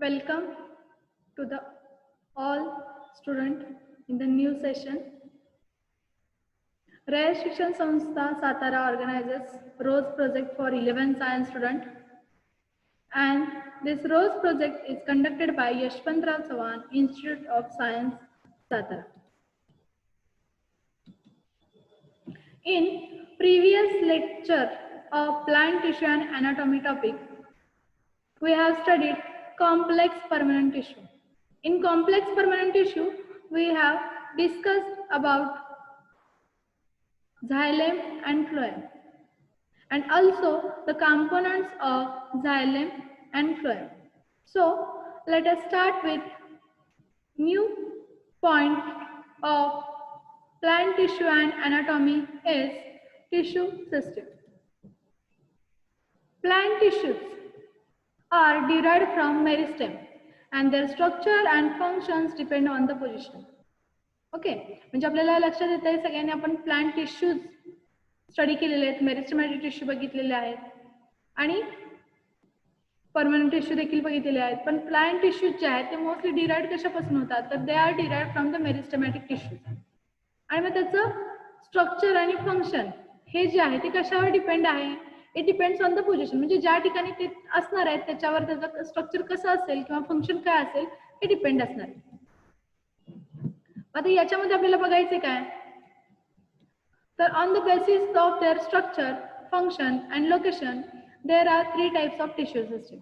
Welcome to the all student in the new session. Rare Shikshan Sanstha Satara organizes ROSE project for 11 science students, and this ROSE project is conducted by Yashwantrao Chavan Institute of Science, Satara. In previous lecture of plant tissue and anatomy topic, we have studied complex permanent tissue. In complex permanent tissue, we have discussed about xylem and phloem, and also the components of xylem and phloem. So let us start with new point of plant tissue and anatomy is tissue system. Plant tissues are derived from meristem and their structure and functions depend on the position. Okay, म्हणजे आपल्याला लक्षात येत आहे सगळ्यांनी आपण plant tissues study केलेले आहेत, मेरिस्टेमॅटिक tissue बघितलेले आहेत आणि परमनंट टिश्यू देखील बघितलेले आहेत. पण प्लांट टिश्यूज जे आहेत ते मोस्टली डिराइव्ड कशापासून होतात, तर they are derived from the meristematic tissues. आणि मग त्याचं स्ट्रक्चर आणि फंक्शन हे जे आहे ते कशावर डिपेंड आहे, it depends on the position. म्हणजे ज्या ठिकाणी ते असणार आहेत त्याच्यावर त्याचं स्ट्रक्चर कसं असेल किंवा फंक्शन काय असेल हे डिपेंड असणार आहे. आता याच्यामध्ये आपल्याला बघायचे काय, तर on the basis of their structure, function and location there are 3 types of tissue system.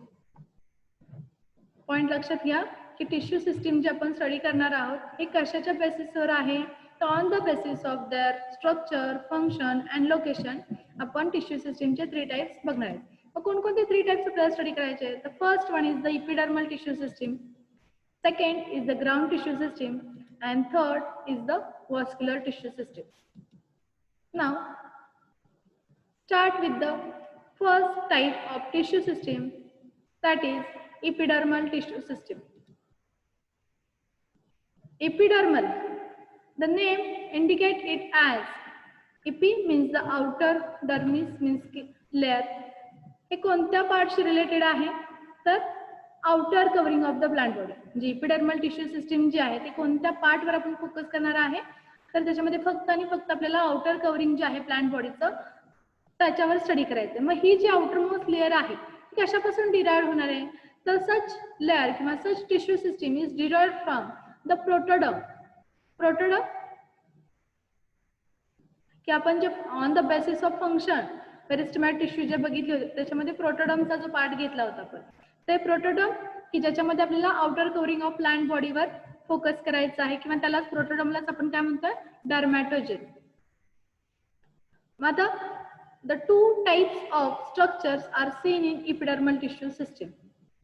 Point लक्षात घ्या की टिश्यू सिस्टीम जे आपण स्टडी करणार आहोत हे कशाच्या बेसिसवर आहे, तर on the basis of their structure, function and location आपण टिश्यू सिस्टीमचे 3 टाइप्स बघणार आहेत. मग कोणकोणते 3 टाइप्स आपल्याला स्टडी करायचे आहेत, तर first one is the epidermal tissue system, second is the ground tissue system, and third is the vascular tissue system. Now start with the first type of tissue system, that is epidermal tissue system. Epidermal, the name indicates it as, epi means the outer, dermis means layer. हे कोणत्या पार्टशी related आहे, तर outer covering of the plant body. म्हणजे epidermal tissue system जे आहे ते कोणत्या पार्टवर आपण फोकस करणार आहे, तर त्याच्यामध्ये फक्त आणि फक्त आपल्याला आउटर कव्हरिंग जे आहे प्लांट बॉडीचं त्याच्यावर स्टडी करायचं. मग ही जी आउटर मोस्ट लेअर आहे ती कशापासून डिराइव्ह होणार आहे, तर सच लेअर किंवा such tissue system is derived from the protoderm. Protoderm की आपण जे on the basis of function meristematic tissue जे बघितले होते त्याच्यामध्ये प्रोटोडर्मचा जो पार्ट घेतला होता आपण, ते प्रोटोडर्म की ज्याच्यामध्ये आपल्याला आउटर कव्हरिंग ऑफ प्लांट बॉडीवर फोकस करायचा आहे किंवा त्याला प्रोटोडर्मलाच आपण काय म्हणतोय, डर्मॅटोजेन. मग आता the 2 types of structures are seen in epidermal tissue system.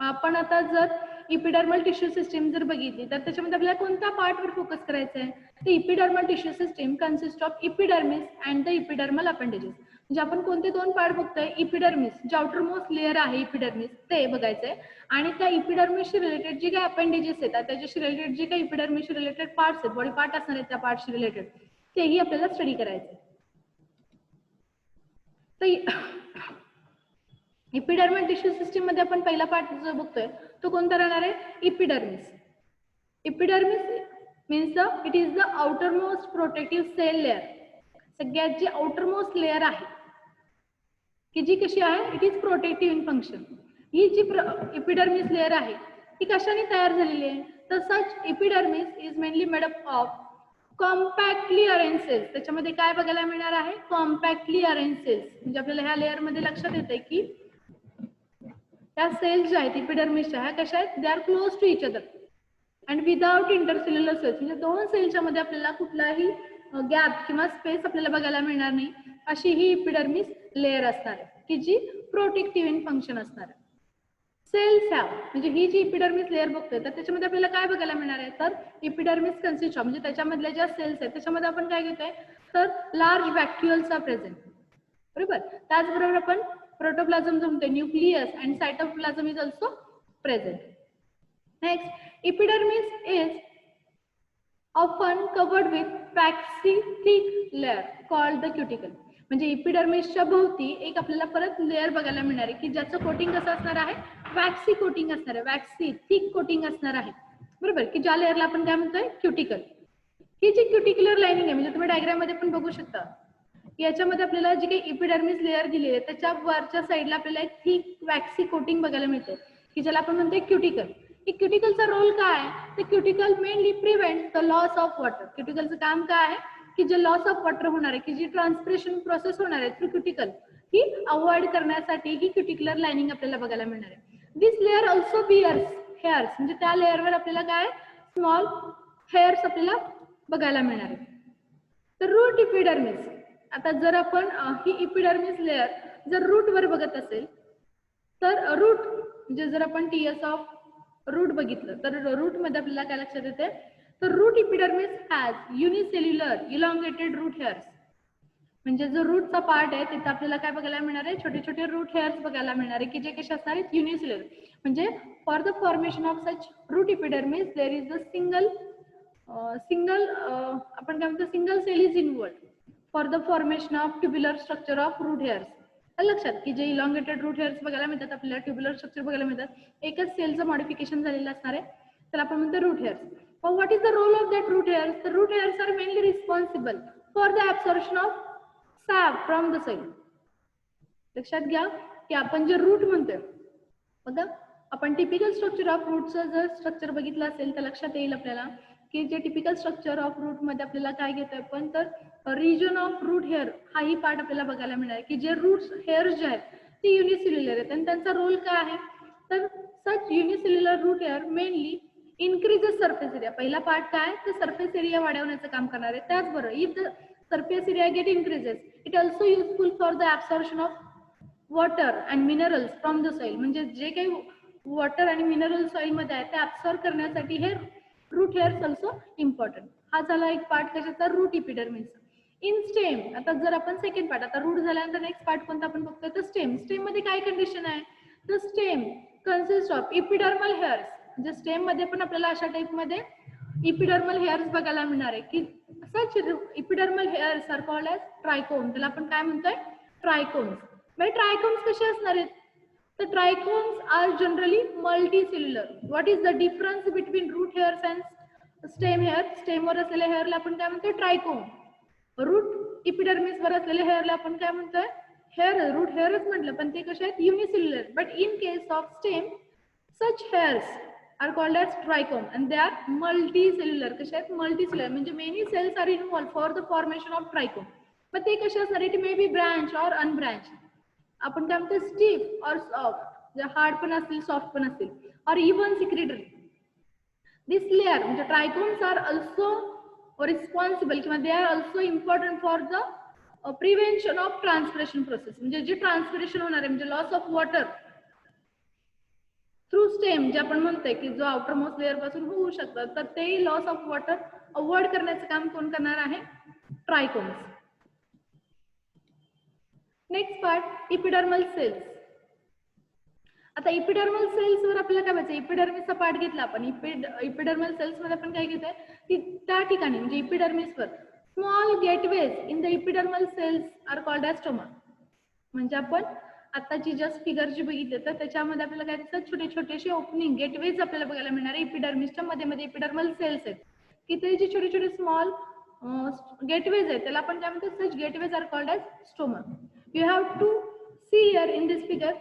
आपण आता जर इपिडर्मल टिश्यू सिस्टीम जर बघितली तर त्याच्यामध्ये आपल्याला कोणत्या पार्टवर फोकस करायचं आहे, तर epidermal tissue system consist of epidermis and the epidermal appendages. म्हणजे आपण कोणते 2 पार्ट बघतोय, इपिडर्मिस जे आउटर मोस्ट लेअर आहे इपिडर्मिस ते बघायचंय, आणि त्या इपिडर्मिसशी रिलेटेड जे काही अपेंडेजेस येतात त्याच्याशी रिलेटेड जे काही इपिडर्मिसशी रिलेटेड पार्ट्स आहेत, बॉडी पार्ट असणार आहेत त्या पार्टशी रिलेटेड, तेही आपल्याला स्टडी करायचंय. तर इपिडर्मल टिश्यू सिस्टीम मध्ये आपण पहिला पार्ट जो बघतोय तो कोणता राहणार आहे, epidermis. Epidermis means it is the outermost protective cell layer. सगळ्यात जी आउटर मोस्ट लेअर आहे की जी कशी आहे, it is protective in function. ही जी इपिडर्मिस लेअर आहे ती कशाने तयार झालेली आहे, तर such epidermis is mainly made up of compactly arrange cells. त्याच्यामध्ये काय बघायला मिळणार आहे, कॉम्पॅक्टली अरेंज सेल्स. म्हणजे आपल्याला ह्या लेअर मध्ये लक्षात येते की त्या सेल्स ज्या आहेत इपिडर्मिसच्या ह्या कशा आहेत, they are close to each other and without intercellular cells. म्हणजे 2 सेलच्या मध्ये आपल्याला कुठलाही गॅप किंवा स्पेस आपल्याला बघायला मिळणार नाही, अशी ही इपिडर्मिस लेअर असणार आहे की जी प्रोटेक्टिव्ह इन फंक्शन असणार आहे. सेल्स ह्या म्हणजे ही जी इपिडर्मिस लेअर बघतोय तर त्याच्यामध्ये आपल्याला काय बघायला मिळणार आहे, तर इपिडर्मिस कन्सिस्ट ऑफ, म्हणजे त्याच्यामधल्या ज्या सेल्स आहेत त्याच्यामध्ये आपण काय घेतोय, तर लार्ज व्हॅक्युअल्स आर प्रेझेंट. बरोबर. त्याचबरोबर आपण प्रोटोप्लाझम जो म्हणतोय, nucleus and cytoplasm is also present. Next, epidermis is often covered with waxy thick layer called the cuticle. म्हणजे इपिडर्मिसच्या भोवती एक आपल्याला परत लेअर बघायला मिळणार आहे की ज्याचं कोटिंग कसं असणार आहे, वॅक्सी कोटिंग असणार आहे, वॅक्सी थिक कोटिंग असणार आहे, बरोबर, की ज्या लेअरला आपण काय म्हणतोय क्युटिकल. ही जी क्युटिक्युलर लाइनिंग आहे म्हणजे तुम्ही डायग्राम मध्ये पण बघू शकता, याच्यामध्ये आपल्याला जी काही इपिडर्मिस लेअर दिली आहे त्याच्या वरच्या साईडला आपल्याला एक थिक वॅक्सी कोटिंग बघायला मिळते की ज्याला आपण म्हणतोय क्युटिकल. ही क्युटिकलचा रोल काय आहे, तर cuticle mainly prevent the loss of water. क्युटिकलचं काम काय आहे की जे लॉस ऑफ वॉटर होणार आहे, की जी ट्रान्सपिरेशन प्रोसेस होणार आहे थ्रू क्युटिकल, ही अवॉइड करण्यासाठी ही क्युटिक्युलर लाइनिंग आपल्याला बघायला मिळणार आहे. दिस लेअर ऑल्सो बिअर्स हेअर्स, म्हणजे त्या लेअरवर आपल्याला काय स्मॉल हेअर्स आपल्याला बघायला मिळणार आहे. तर रूट इपिडर्मिस, आता जर आपण ही इपिडर्मिस लेअर जर रूट वर बघत असेल तर रूट म्हणजे जर आपण टीएस ऑफ रूट बघितलं तर रूट मध्ये आपल्याला काय लक्षात येते, तर root epidermis has unicellular elongated root hairs. म्हणजे जो रूटचा पार्ट आहे तिथे आपल्याला काय बघायला मिळणार आहे, छोटे छोटे रूट हेअर्स बघायला मिळणार आहे की जे कसे असणार आहेत, युनिसेल्युलर. म्हणजे for the formation of such root epidermis there is a single आपण काय म्हणतो single cell is involved for the formation of tubular structure of root hairs. लक्षात की जे इलॉंगेटेड रूट हेअर्स बघायला मिळतात आपल्याला, ट्युब्युलर स्ट्रक्चर बघायला मिळतात, एकच सेलचं मॉडिफिकेशन झालेलं असणार आहे, त्याला आपण म्हणतो root hairs. What is the role of that root hairs, तर root hairs are mainly responsible for the absorption of sap from the soil. लक्षात घ्या की आपण जे रूट म्हणतोय बघा, आपण टिपिकल स्ट्रक्चर ऑफ रूटचं जर स्ट्रक्चर बघितलं असेल तर लक्षात येईल आपल्याला की जे टिपिकल स्ट्रक्चर ऑफ रूट मध्ये आपल्याला काय घेतोय आपण, तर रिजन ऑफ रूट हेअर हाही पार्ट आपल्याला बघायला मिळणार की जे रूट हेअर जे आहेत ते युनिसेल्युलर आहेत आणि त्यांचा रोल काय आहे, तर such unicellular root hair mainly increases surface area. पहिला पार्ट काय, तर सरफेस एरिया वाढवण्याचं काम करणार आहे. त्याचबरोबर if the surface area get increases it also useful for the absorption of water and minerals from the soil. म्हणजे जे काही वॉटर आणि मिनरल सॉइल मध्ये आहे ते ऍब्सॉर्ब करण्यासाठी हे रूट हेअर्स ऑल्सो इम्पॉर्टंट. हा झाला एक पार्ट कशाचा, रूट इपिडर्मिसचा. इन स्टेम, आता जर आपण सेकंड पार्ट, आता रूट झाल्यानंतर नेक्स्ट पार्ट कोणता आपण बघतोय, तर स्टेम. स्टेम मध्ये काय कंडिशन आहे, तर stem consist of epidermal hairs. म्हणजे स्टेम मध्ये पण आपल्याला अशा टाइप मध्ये इपिडर्मल हेअर्स बघायला मिळणार आहे की such epidermal hairs are called as trichome. त्याला आपण काय म्हणतोय, ट्रायकोम्स. म्हणजे ट्रायकोम्स कसे असणार आहेत, तर trichomes are generally multicellular. What is the difference between root hairs and stem hair, स्टेमवर असलेल्या हेअरला आपण काय म्हणतोय, ट्रायकोम. रूट इपिडर्मिस वर असलेल्या हेअरला आपण काय म्हणतोय, हेअर, रूट हेअरच म्हटलं पण ते कसे आहेत, unicellular. But in case of stem such hairs are called as trichome and they are multicellular. कसे आहेत, मल्टीसेल्युलर, म्हणजे many cells are involve for the formation of trichome. पण ते कसे असणार, it may be branch or unbranch. आपण काय म्हणतो स्टिफ ऑर सॉफ्ट, हार्ड पण असतील सॉफ्ट पण असतील, और इवन सिक्रेटरी. दिस लेअर म्हणजे ट्रायकोम्स आर ऑल्सो रिस्पॉन्सिबल किंवा they are also important for the prevention of transpiration process. म्हणजे जे ट्रान्सपिरेशन होणार आहे म्हणजे loss of water through stem, जे आपण म्हणतोय की जो आउटर मोस्ट लेअर पासून होऊ शकतं, तर ते लॉस ऑफ वॉटर अवॉइड करण्याचं काम कोण करणार आहे, trichomes. Next part, epidermal cells. आता इपिडर्मल सेल्स वर आपल्याला काय माहिती, इपिडर्मिसचा पार्ट घेतला आपण, इपिडर्मल सेल्स मध्ये आपण काय घेतोय की त्या ठिकाणी म्हणजे इपिडर्मिस वर small gateways in the epidermal cells are called as stoma. म्हणजे आपण आताची जस्ट फिगर जी बघितली तर त्याच्यामध्ये आपल्याला काय दिसतात, छोटे छोटेसे ओपनिंग गेटवेज आपल्याला बघायला मिळणार आहे. इपिडर्मिसच्या मध्ये इपिडर्मल सेल्स आहेत की ते जे छोटे छोटे स्मॉल गेटवेज आहेत त्याला आपण काय म्हणतो, such gateways are called as stoma. You have to see here in this figure.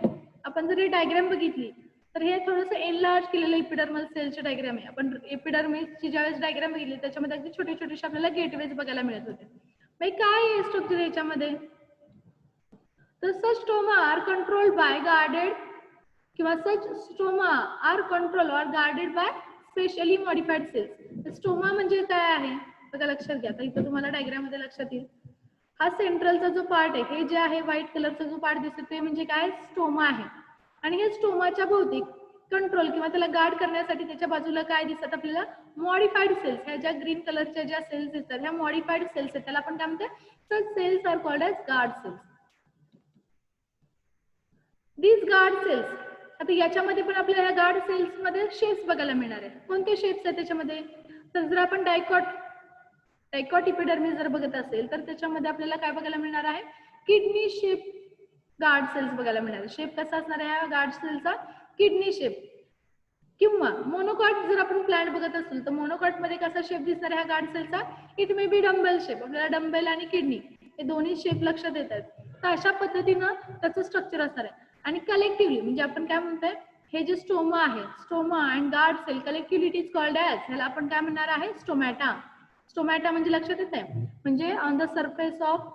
आपण जर हे डायग्राम बघितली तर हे थोडंसं एनलार्ज केलेलं इपिडर्मल सेलचे डायग्राम आहे. आपण इपिडर्मिसची ज्यावेळेस डायग्राम बघितली त्याच्यामध्ये अगदी छोटे छोटेसे आपल्याला गेटवेज बघायला मिळत होते. म्हणजे काय आहे स्ट्रक्चर याच्यामध्ये, तर such stoma are controlled by guarded किंवा such stoma are control or guarded by specially modified cells. Stoma म्हणजे काय आहे बघा, लक्षात घ्या. आता इथं तुम्हाला डायग्राम मध्ये लक्षात येईल, हा सेंट्रलचा जो पार्ट आहे, हे जे आहे व्हाईट कलरचा जो पार्ट दिसतो ते म्हणजे काय, स्टोमा आहे. आणि हे स्टोमाच्या भोवती कंट्रोल किंवा त्याला गार्ड करण्यासाठी त्याच्या बाजूला काय दिसतात आपल्याला, मॉडिफाईड सेल्स. ह्या ज्या ग्रीन कलरच्या ज्या सेल्स दिसतात ह्या मॉडिफाईड सेल्स आहेत, त्याला आपण काय म्हणतो, such cells are called as guard cells. These guard cells, आता याच्यामध्ये पण आपल्याला गार्ड सेल्स मध्ये शेप्स बघायला मिळणार आहे. कोणते शेप्स आहेत त्याच्यामध्ये, तर जर आपण डायकॉट इपिडर्मिस जर बघत असेल तर त्याच्यामध्ये आपल्याला काय बघायला मिळणार आहे, किडनी शेप गार्ड सेल्स बघायला मिळणार. शेप कसा असणार आहे या गार्ड सेलचा? Kidney shape. किंवा मोनोकॉट जर आपण प्लांट बघत असेल तर मोनोकॉट मध्ये कसा शेप दिसणार आहे गार्ड सेलचा? It may be dumbbell shape. आपल्याला डंबेल आणि किडनी हे दोन्ही शेप लक्षात येतात. तर अशा पद्धतीनं त्याचं स्ट्रक्चर असणार आहे. आणि कलेक्टिव्हली म्हणजे आपण काय म्हणतोय, हे जे स्टोमा आहे, stoma and guard cell collectively it is called as, ह्याला आपण काय म्हणणार आहे? स्टोमॅटा. स्टोमॅटा म्हणजे लक्षात येत आहे म्हणजे on the surface of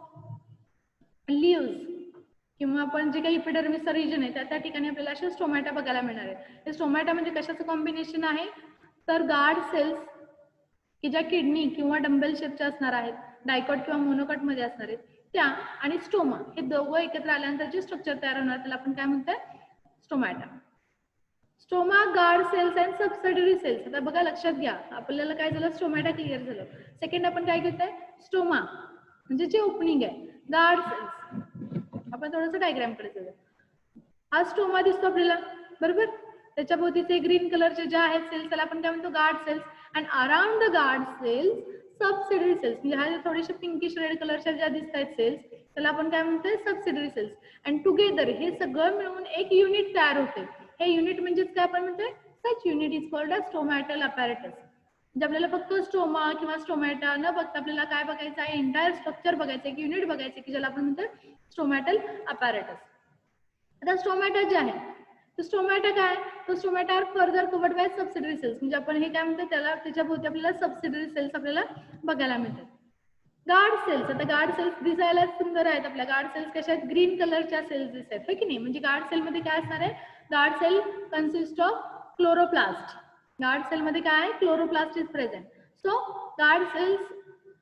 leaves किंवा आपण जे काही इपिडर्मिसचा रिजन आहे त्या ठिकाणी आपल्याला असे स्टोमॅटा बघायला मिळणार आहे. हे स्टोमॅटा म्हणजे कशाचं कॉम्बिनेशन आहे? तर गार्ड सेल्स की ज्या किडनी किंवा डंबेल शेपच्या असणार आहेत, डायकॉट किंवा मोनोकॉट मध्ये असणार आहेत त्या, आणि स्टोमा, हे दोघं एकत्र आल्यानंतर जे स्ट्रक्चर तयार होणार त्याला आपण काय म्हणतोय? Stomata. Stoma, guard cells and subsidiary cells. आता बघा लक्षात घ्या, आपल्याला काय झालं? स्टोमॅटा क्लिअर झालं. सेकंड आपण काय घेतोय? स्टोमा म्हणजे जे ओपनिंग आहे. गार्ड सेल्स आपण थोडंसं डायग्राम कडे जाऊया. हा स्टोमा दिसतो आपल्याला, बरोबर? त्याच्या भोवतीचे ग्रीन कलरचे ज्या आहेत सेल्स त्याला आपण काय म्हणतो? Guard cells. And around the guard cells subsidiary cells, म्हणजे ह्या थोडेसे पिंकिश रेड कलरच्या ज्या दिसत आहेत सेल्स त्याला आपण काय म्हणतोय? Subsidiary cells. अँड टुगेदर हे सगळं मिळून एक युनिट तयार होते. हे युनिट म्हणजेच काय आपण म्हणतोय? Such unit is called a stomatal apparatus. म्हणजे आपल्याला फक्त स्टोमा किंवा स्टोमॅटा न बघता आपल्याला काय बघायचं आहे? एंटायर स्ट्रक्चर बघायचं, एक युनिट बघायचं की ज्याला आपण म्हणतोय स्टोमॅटल अपॅरेटस. आता स्टोमॅटा जे आहे तो स्टोमॅटा काय? तो stomata are further covered by subsidiary cells, म्हणजे आपण हे काय म्हणतो त्याला, त्याच्या भोवती आपल्याला सबसिडरी सेल्स आपल्याला बघायला मिळतात. गार्ड सेल्स, आता गार्ड सेल्स दिसायला सुंदर आहेत. आपल्या गार्ड सेल्स कशा आहेत? ग्रीन कलरच्या सेल्स दिसत आहेत, हो की नाही? म्हणजे गार्ड सेल मध्ये काय असणार आहे? Guard cell consist of chloroplast. Guard cell मध्ये काय आहे? Chloroplast is present. So guard cells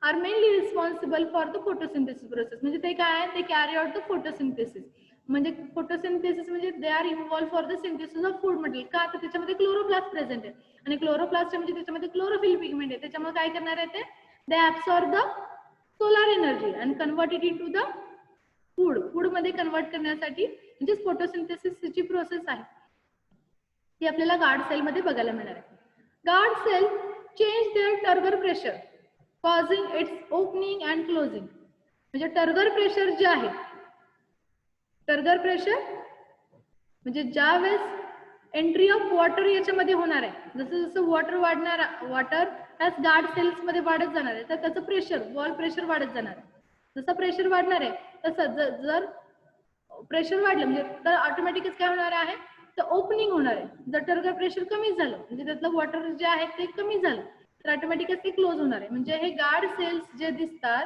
are mainly responsible for the photosynthesis process. म्हणजे ते काय आहे? ते कॅरी आउट द फोटोसिंथेसिस. म्हणजे फोटोसिंथेसिस म्हणजे they are involve for the synthesis of food material. का? तर त्याच्यामध्ये क्लोरोप्लास्ट प्रेझेंट आहे आणि क्लोरोप्लास्ट म्हणजे त्याच्यामध्ये क्लोरोफिल पिगमेंट आहे. त्याच्यामुळे काय करणार आहे ते? They absorb the solar energy and convert it into the food. Food मध्ये कन्वर्ट करण्यासाठी म्हणजे फोटोसिंथेसिसची प्रोसेस आहे ती आपल्याला गार्ड सेल मध्ये बघायला मिळणार आहे. Guard cell change their turgor pressure causing its opening and closing. म्हणजे टर्गर प्रेशर जे आहे, टर्गर प्रेशर म्हणजे ज्या वेळेस एंट्री ऑफ वॉटर याच्यामध्ये होणार आहे, जसं जसं वॉटर वाढणार, वॉटर त्याच गार्ड सेल्स मध्ये वाढत जाणार आहे, तर त्याचं प्रेशर, वॉल प्रेशर वाढत जाणार आहे. जसं प्रेशर वाढणार आहे तसं जर प्रेशर वाढलं म्हणजे तर ऑटोमॅटिकच काय होणार आहे? तर ओपनिंग होणार आहे. जर टर्गर प्रेशर कमी झालं म्हणजे त्यातलं वॉटर जे आहे ते कमी झालं तर ऑटोमॅटिकच ते क्लोज होणार आहे. म्हणजे हे गार्ड सेल्स जे दिसतात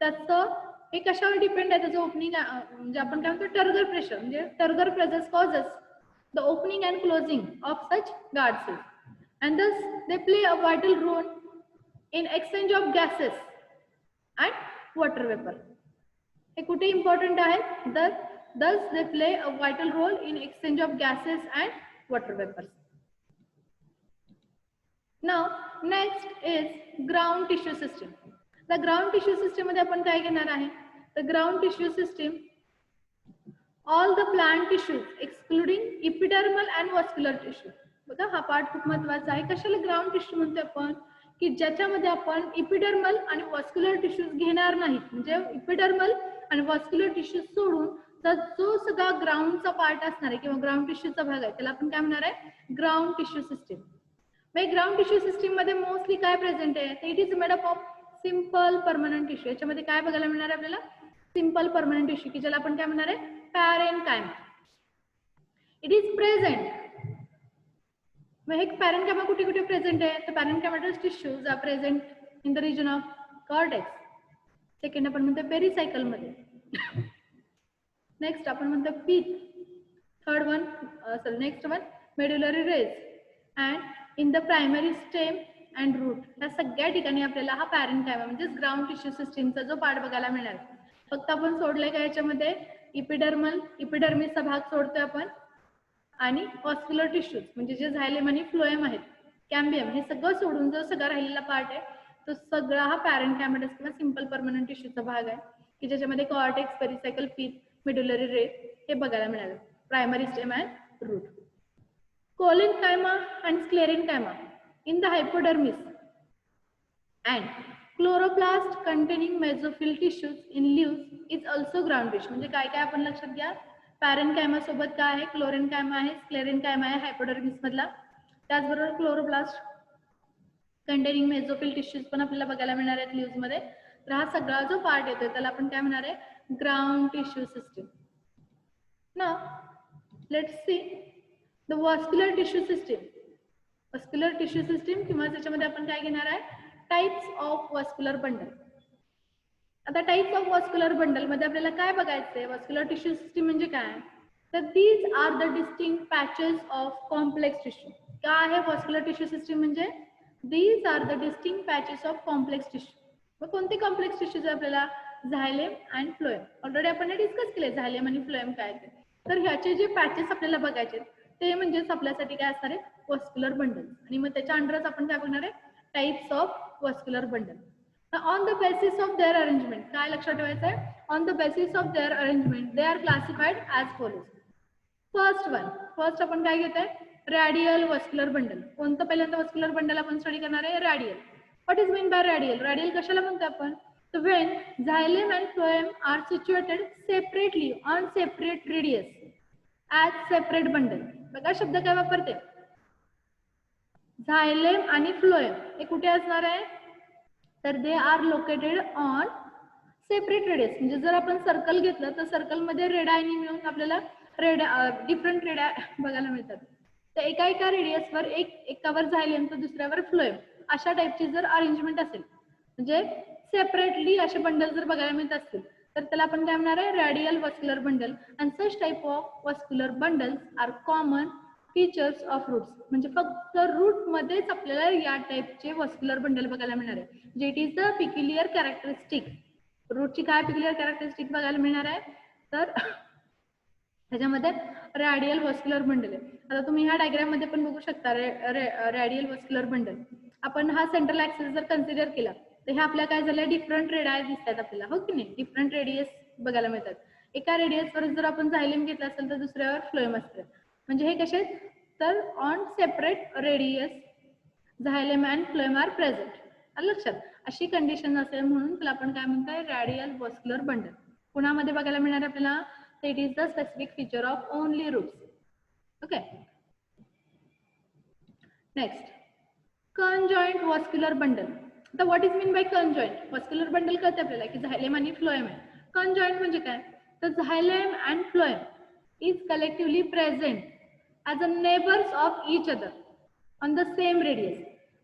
त्याचं हे कशावर डिपेंड आहे? त्याचं ओपनिंग म्हणजे आपण काय म्हणतो? Turgor pressure. म्हणजे turgor pressure causes the opening and closing of such guard cells, and thus they play a vital role in exchange of gases and water vapor. हे कुठे इम्पॉर्टंट आहे? thus they play a vital role in exchange of gases and water vapors. Now next is ground tissue system. The ground tissue system मध्ये आपण काय घेणार आहे? The ground tissue system all the plant tissues excluding epidermal and vascular tissue. बघा हा part खूप महत्त्वाचा आहे. कशाला ग्राउंड टिश्यू म्हणतो आपण? की ज्याच्यामध्ये आपण इपिडर्मल आणि व्हॅस्क्युलर टिश्यूज घेणार नाहीत. म्हणजे इपिडर्मल आणि व्हॅस्क्युलर टिश्यूज सोडून तर जो सगळा ग्राउंडचा पार्ट असणार आहे किंवा ग्राउंड टिश्यूचा भाग आहे त्याला आपण काय म्हणणार आहे? Ground tissue system. मग ग्राउंड टिश्यू सिस्टीम मध्ये मोस्टली काय प्रेझेंट आहे? तर it is made up of simple permanent tissue. याच्यामध्ये काय बघायला मिळणार आहे आपल्याला? सिंपल परमनंट टिश्यू की ज्याला आपण काय म्हणणार आहे? पॅरेनकाइमा. It is present. मग हे पॅरेनकाइमा कुठे कुठे प्रेझेंट आहे? तर parenchymatous tissues are present in the region of cortex. Second आपण म्हणतो पेरिसायकल मध्ये. नेक्स्ट आपण म्हणतो pith. Third one sorry next one medullary rays and in the primary stem and root. या सगळ्या ठिकाणी आपल्याला हा पॅरेनकाइमा म्हणजे ग्राउंड टिश्यू सिस्टीमचा जो पार्ट बघायला मिळणार. फक्त आपण सोडलंय का याच्यामध्ये? इपिडर्मिसचा भाग सोडतोय आपण आणि व्हॅस्क्युलर टिश्यूज म्हणजे जे झायलेम आणि फ्लोएम आहेत, कॅम्बियम, हे सगळं सोडून जो सगळा राहिलेला पार्ट आहे तो सगळा हा पॅरेनकाइमेटस किंवा सिंपल परमनंट टिश्यूचा भाग आहे की ज्याच्यामध्ये cortex, pericycle, pith, medullary rays हे बघायला मिळालं. Primary stem and root. Collenchyma and sclerenchyma in the hypodermis and chloroplast containing mesophyll tissues in leaves is also ground tissue. म्हणजे काय काय आपण लक्षात घ्या, पॅरेनकायमा सोबत काय आहे, क्लोरेनकायमा आहे, स्क्लेरेनकायमा आहे हायपोडर्मिस मधला. त्याचबरोबर क्लोरोप्लास्ट कंटेनिंग मेसोफिल टिश्यूज पण आपल्याला बघायला मिळणार आहेत लीव्स मध्ये. तर हा सगळा जो पार्ट येतोय त्याला आपण काय म्हणणार आहे, ground tissue system. Now let's see the vascular tissue system. Vascular tissue system किंवा त्याच्यामध्ये आपण काय घेणार आहे, टाइप्स ऑफ वस्क्युलर बंडल. आता टाइप्स ऑफ वस्क्युलर बंडल मध्ये आपल्याला काय बघायचंय, वस्क्युलर टिश्यू सिस्टीम म्हणजे काय, तर these are the distinct patches of complex tissue. काय आहे वस्क्युलर टिश्यू सिस्टीम म्हणजे, these are the distinct patches of complex tissue. मग कोणते कॉम्प्लेक्स टिश्यूज आपल्याला, झायलेम अँड फ्लोएम. ऑलरेडी आपण डिस्कस केले झायलेम आणि फ्लोएम काय ते. तर ह्याचे जे पॅचेस आपल्याला बघायचे ते म्हणजेच आपल्यासाठी काय असणार आहे, वस्क्युलर बंडल. आणि मग त्याच्या अंडरच आपण काय बघणार आहे, types of vascular bundle. On the basis of there arrangement, काय लक्षात ठेवायचं आहे, on the basis of there arrangement they are classified as follows. First आपण काय घेत आहे, रॅडियल वस्क्युलर बंडल. कोणतं पहिल्यांदा वस्क्युलर बंडल आपण स्टडी करणार आहे, radial. What is mean by radial, radial कशाला म्हणतो आपण, तर when xylem and phloem are situated separately on separate radius as separate bundle. बघा शब्द काय वापरते, झायलेम आणि फ्लोएम हे कुठे असणार आहे, तर they R located on separate radius. म्हणजे जर आपण सर्कल घेतलं तर सर्कलमध्ये रेडायनी मिळून आपल्याला डिफरंट रेडा बघायला मिळतात. तर एका रेडियसवर एकावर झायलेम तर दुसऱ्यावर फ्लोएम, अशा टाइपची जर अरेंजमेंट असेल, म्हणजे सेपरेटली असे बंडल जर बघायला मिळत असतील, तर त्याला आपण काय म्हणणार आहे, radial vascular bundle. And such type of vascular bundles are common features of roots. म्हणजे फक्त रूट मध्येच आपल्याला या टाइपचे वस्क्युलर बंडल बघायला मिळणार आहे. जे it is the peculiar characteristic. रूटची काय पिक्युलियर कॅरेक्टरिस्टिक बघायला मिळणार आहे, तर त्याच्यामध्ये रॅडियल वस्क्युलर बंडल आहे. आता तुम्ही ह्या डायग्राम मध्ये पण बघू शकता रॅडियल वस्क्युलर बंडल. आपण हा सेंट्रल ऍक्सिस जर कन्सिडर केला तर हे आपल्या काय झालं, डिफरंट रेडाय दिसतात आपल्याला, हो की नाही, डिफरंट रेडियस बघायला मिळतात. एका रेडियसवर जर आपण झायलेम घेतला असेल तर दुसऱ्यावर फ्लोएम असते. म्हणजे हे कसे, तर on separate radius xylem and phloem are present. लक्षात, अशी कंडिशन असेल म्हणून त्याला आपण काय म्हणताय, रॅडियल वस्क्युलर बंडल. कुणामध्ये बघायला मिळणार आपल्याला, it is the specific feature of only roots. Okay, next conjoint vascular bundle. आता what is mean by conjoint vascular bundle कळते आपल्याला की झायलेम आणि फ्लोएम आहे. कंजॉइंट म्हणजे काय, तर xylem and phloem is collectively present as a neighbours of each other on the same radius.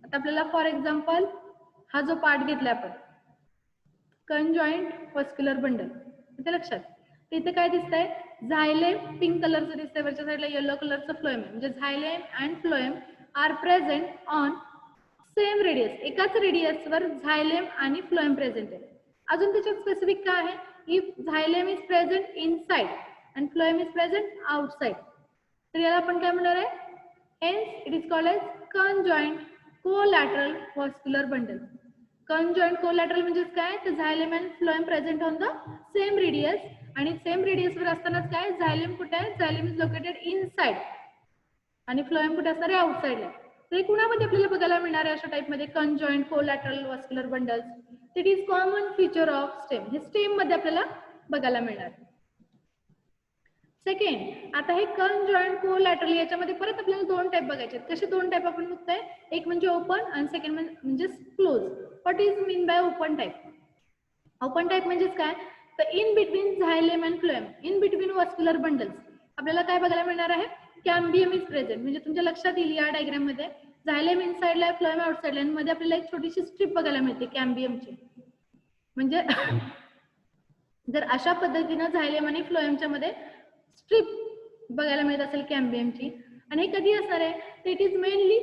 आता आपल्याला फॉर एक्झाम्पल हा जो पार्ट घेतला आपण कंजॉइंट वस्क्युलर बंडल, इथे लक्षात, इथे काय दिसतंय, झायलेम पिंक कलरचं दिसतंय, वरच्या साईडला येलो कलरचं फ्लोएम आहे. म्हणजे xylem and phloem are present on same radius, एकाच रेडियसवर झायलेम आणि फ्लोएम प्रेझेंट आहे. अजून त्याच्यात स्पेसिफिक काय आहे, if xylem is present inside and phloem is present outside, तर याला आपण काय म्हणणार आहे, hence it is called as conjoint collateral vascular bundle. Conjoint collateral म्हणजे काय, तर xylem and phloem present on the same radius, आणि सेम रेडियसवर असतानाच काय, झायलेम कुठे आहे, झायलेम इज लोकेटेड इनसाइड आणि फ्लोएम कुठे असणार आहे, आउटसाइडला. तर कुणामध्ये आपल्याला बघायला मिळणार आहे अशा टाइप मध्ये conjoint collateral vascular bundles, it is common feature of stem. हे स्टेम मध्ये आपल्याला बघायला मिळणार. सेकंड, आता हे कंजॉइंट कोलॅटरल याच्यामध्ये परत आपल्याला दोन टाइप बघायचे. कसे दोन टाइप आपण बघतोय, एक म्हणजे ओपन आणि सेकंड म्हणजे close. What is mean by open type, open type म्हणजेच काय, तर in between xylem and phloem, in between vascular bundles आपल्याला काय बघायला मिळणार आहे, कॅम्बियम इज प्रेझेंट. म्हणजे तुमच्या लक्षात येईल या डायग्राम मध्ये झायलेम इनसाइडला आहे, फ्लोएम आउटसाइडला, आणि मध्ये आपल्याला एक छोटीशी स्ट्रिप बघायला मिळते कॅम्बियमची. म्हणजे जर अशा पद्धतीनं झायलेम आणि फ्लोएमच्या मध्ये स्ट्रिप बघायला मिळत असेल कॅम्बियमची, आणि हे कधी असणार आहे, तर इट इज मेनली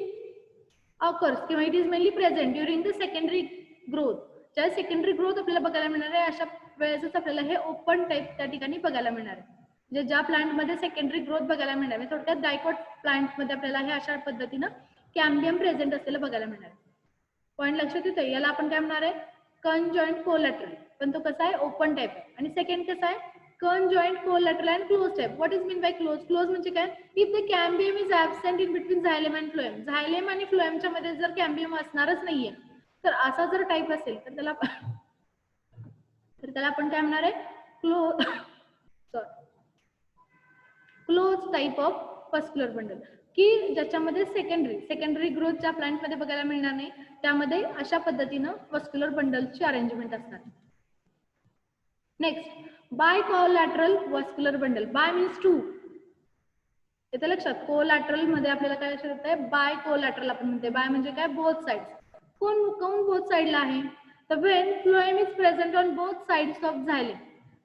ऑकर्स किंवा it is mainly present during the secondary growth. ज्या सेकंडरी ग्रोथ आपल्याला बघायला मिळणार आहे अशा वेळेसच आपल्याला हे ओपन टाइप त्या ठिकाणी बघायला मिळणार आहे. म्हणजे ज्या प्लांटमध्ये सेकंडरी ग्रोथ बघायला मिळणार आहे, थोडक्यात डायकॉट प्लांटमध्ये आपल्याला हे अशा पद्धतीनं कॅम्बियम प्रेझेंट असलेलं बघायला मिळणार आहे. पॉईंट लक्षात येतोय, याला आपण काय म्हणणार आहे, कंजॉइंट कोलॅटरल, पण तो कसा आहे, ओपन टाइप आहे. आणि सेकंड कसा आहे, conjoint collateral and close type. What is mean by close, close म्हणजे काय, if the cambium is absent in between xylem and phloem, xylem आणि फ्लोएमच्या मध्ये जर कॅम्बियम असणारच नाहीये तर असा जर टाईप असेल तर त्याला आपण काय म्हणणार आहे, close type of vascular bundle, की ज्याच्यामध्ये सेकंडरी ग्रोथ ज्या प्लांट मध्ये बघायला मिळणार नाही, त्यामध्ये अशा पद्धतीनं वस्क्युलर बंडलची अरेंजमेंट असतात. Next, bicollateral vascular bundle. Bi means two, येते लक्षात. कोलॅटरल मध्ये आपल्याला काय लक्षात येत आहे, बाय कोलॅटरल आपण म्हणते. बाय म्हणजे काय, बोथ साइड्स. कोण बोथ साइडला आहे, तर when phloem is present on both sides of xylem.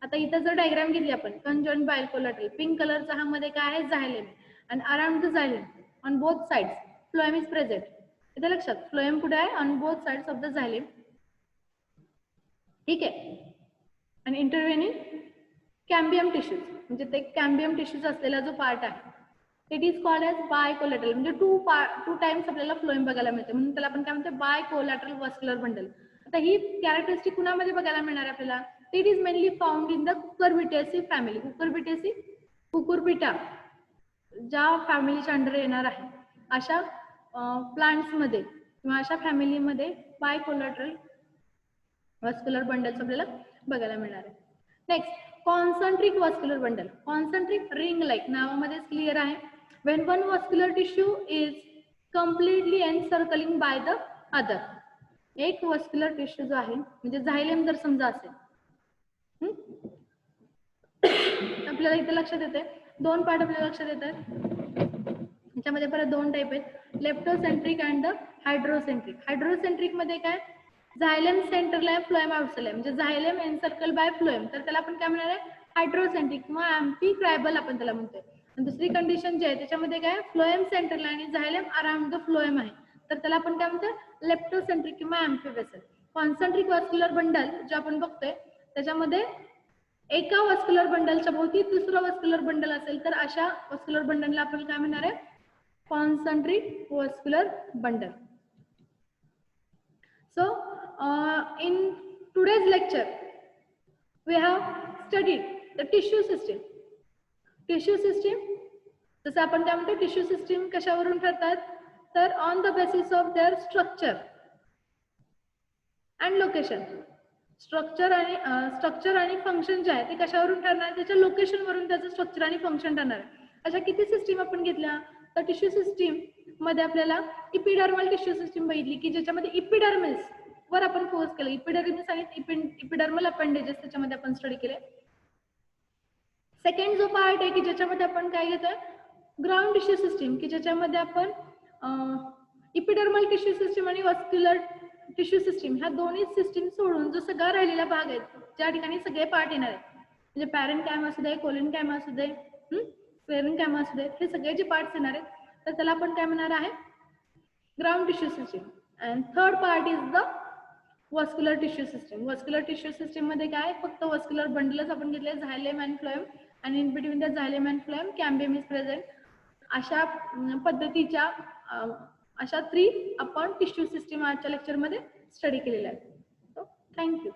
आता इथं जर डायग्राम घेतली आपण, कंजॉइंट बाय कोलॅटरल, पिंक कलरचा हा मध्ये काय आहे, झायलेम, आणि around the xylem on both sides phloem is present. येते लक्षात, फ्लोएम कुठे आहे, on both sides of the xylem. ठीक आहे. आणि इंटरव्हेनिंग कॅम्बियम टिश्यूज, म्हणजे ते कॅम्बियम टिश्यूज असलेला जो पार्ट आहे, it is called as bicollateral. म्हणजे टू टाइम्स आपल्याला फ्लोएम बघायला मिळते, म्हणून त्याला आपण काय म्हणतो, बाय कोलॅटरल वस्क्युलर बंडल. आता ही कॅरेक्टरिस्टिक कुणामध्ये बघायला मिळणार आहे आपल्याला, it is mainly found in the Cucurbitaceae family. Cucurbita ज्या फॅमिलीच्या अंडर येणार आहे अशा प्लांट्स मध्ये किंवा अशा फॅमिलीमध्ये बाय कोलॅटरल वस्क्युलर बंडल्स आपल्याला बघायला मिळणार आहे. Next, concentric vascular bundle. Concentric ring like, नावामध्येच क्लिअर आहे. when one vascular tissue is completely encircling by the other. एक वस्क्युलर टिश्यू जो आहे, म्हणजे झायलेम जर समजा असेल, आपल्याला इथे लक्षात येते दोन पार्ट आपल्याला लक्षात येतात. याच्यामध्ये परत दोन टाइप आहेत, लेप्टोसेंट्रिक अँड द हायड्रोसेंट्रिक. हायड्रोसेंट्रिक मध्ये काय, झायलेम सेंटरला आहे, फ्लोएम आउटसाइडला आहे, म्हणजे झायलेम एन्सर्कल बाय फ्लोएम, तर त्याला आपण काय म्हणणार आहे, हायड्रोसेंट्रिक किंवा अँपीक्रायबल आपण त्याला म्हणतोय. दुसरी कंडिशन जी आहे त्याच्यामध्ये काय, फ्लोएम सेंटरला आणि झायलेम अराउंड द फ्लोएम आहे, तर त्याला आपण काय म्हणतो, लेप्टोसेंट्रिक किंवा अँपीवेसल. कॉन्सेंट्रिक वस्क्युलर बंडल जे आपण बघतोय त्याच्यामध्ये एका वस्क्युलर बंडलच्या भोवती दुसरं वस्क्युलर बंडल असेल, तर अशा वस्क्युलर बंडलला आपण काय म्हणणार आहे, concentric vascular bundle. So in today's lecture we have studied the tissue system. Tissue system, जसं आपण काय म्हणतो, टिश्यू सिस्टीम कशावरून ठरतात, तर on the basis of their structure and location. Structure आणि फंक्शन जे आहे ते कशावरून ठरणार, त्याच्या लोकेशन वरून त्याचं स्ट्रक्चर आणि फंक्शन ठरणार. अशा किती सिस्टीम आपण घेतल्या, तर टिश्यू सिस्टीम मध्ये आपल्याला इपिडर्मल टिश्यू सिस्टीम बघितली, की ज्याच्यामध्ये इपिडर्मिस वर आपण फोकस केलं. इपिडर्मिस आणि इपिडर्मल अपेंडेजेस त्याच्यामध्ये आपण स्टडी केले. सेकंड जो पार्ट आहे की ज्याच्यामध्ये आपण काय घेतोय, ग्राउंड टिश्यू सिस्टीम, की ज्याच्यामध्ये आपण इपिडर्मल टिश्यू सिस्टीम आणि वस्क्युलर टिश्यू सिस्टीम ह्या दोन्ही सिस्टीम सोडून जो सगळा राहिलेला भाग आहे, ज्या ठिकाणी सगळे पार्ट येणार आहेत, म्हणजे पॅरेंकाइमा असू दे, कोलिनकाइमा असू दे, पेरेंकाइमा असू दे, हे सगळे जे पार्ट्स येणार आहेत, तर त्याला आपण काय म्हणणार आहे, ground tissue system. And third part is the vascular tissue system. Vascular tissue system मध्ये काय, फक्त वस्क्युलर बंडलच आपण घेतले, झायलेम अँड फ्लोएम, आणि in between the xylem and phloem cambium is present. अशा पद्धतीच्या अशा 3 आपण टिश्यू सिस्टीम आजच्या लेक्चरमध्ये स्टडी केलेल्या आहेत. थँक्यू.